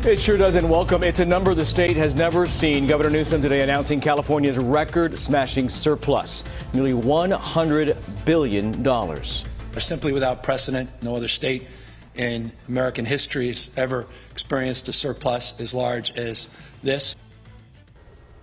It sure doesn't welcome. It's a number the state has never seen. Governor Newsom today announcing California's record-smashing surplus, nearly $100 billion. They're simply without precedent. No other state in American history has ever experienced a surplus as large as this.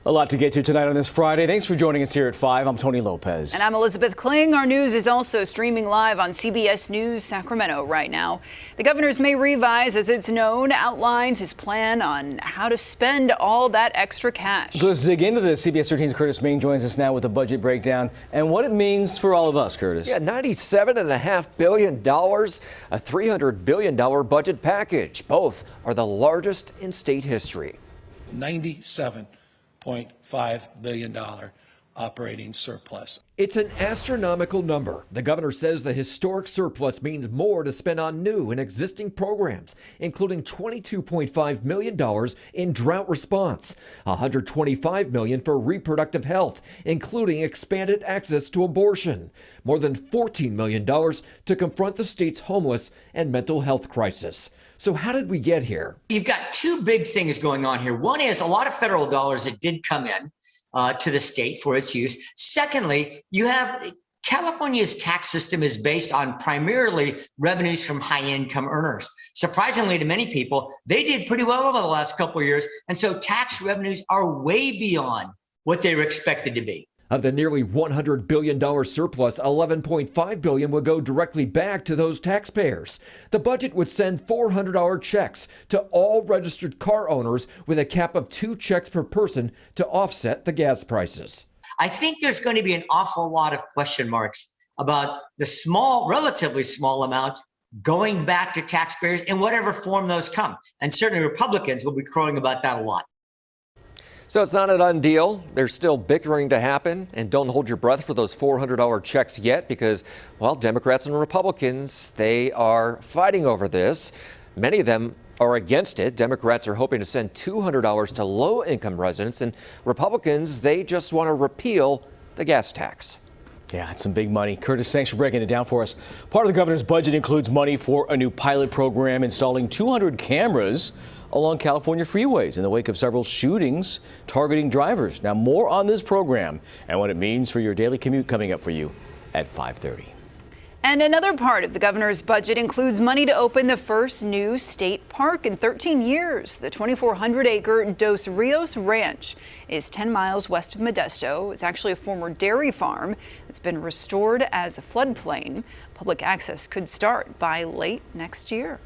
A lot to get to tonight on this Friday. Thanks for joining us here at 5. I'm Tony Lopez. And I'm Elizabeth Kling. Our news is also streaming live on CBS News Sacramento right now. The governor's May revise, as it's known, outlines his plan on how to spend all that extra cash. So let's dig into this. CBS 13's Curtis Main joins us now with a budget breakdown and what it means for all of us, Curtis. Yeah, $97.5 billion, a $300 billion budget package. Both are the largest in state history. $97.5 billion operating surplus. It's an astronomical number. The governor says the historic surplus means more to spend on new and existing programs, including $22.5 million in drought response, $125 million for reproductive health, including expanded access to abortion, more than $14 million to confront the state's homeless and mental health crisis. So how did we get here? You've got two big things going on here. One is a lot of federal dollars that did come in to the state for its use. Secondly, you have California's tax system is based on primarily revenues from high income earners. Surprisingly to many people, they did pretty well over the last couple of years. And so tax revenues are way beyond what they were expected to be. Of the nearly $100 billion surplus, $11.5 billion would go directly back to those taxpayers. The budget would send $400 checks to all registered car owners with a cap of 2 checks per person to offset the gas prices. I think there's going to be an awful lot of question marks about the small, relatively small amounts going back to taxpayers in whatever form those come. And certainly Republicans will be crowing about that a lot. So it's not a done deal. There's still bickering to happen, and don't hold your breath for those $400 checks yet because, well, Democrats and Republicans, they are fighting over this. Many of them are against it. Democrats are hoping to send $200 to low-income residents, and Republicans, they just want to repeal the gas tax. Yeah, it's some big money. Curtis, thanks for breaking it down for us. Part of the governor's budget includes money for a new pilot program installing 200 cameras along California freeways in the wake of several shootings targeting drivers. Now, more on this program and what it means for your daily commute coming up for you at 5:30. And another part of the governor's budget includes money to open the first new state park in 13 years. The 2,400-acre Dos Rios Ranch is 10 miles west of Modesto. It's actually a former dairy farm that's been restored as a floodplain. Public access could start by late next year.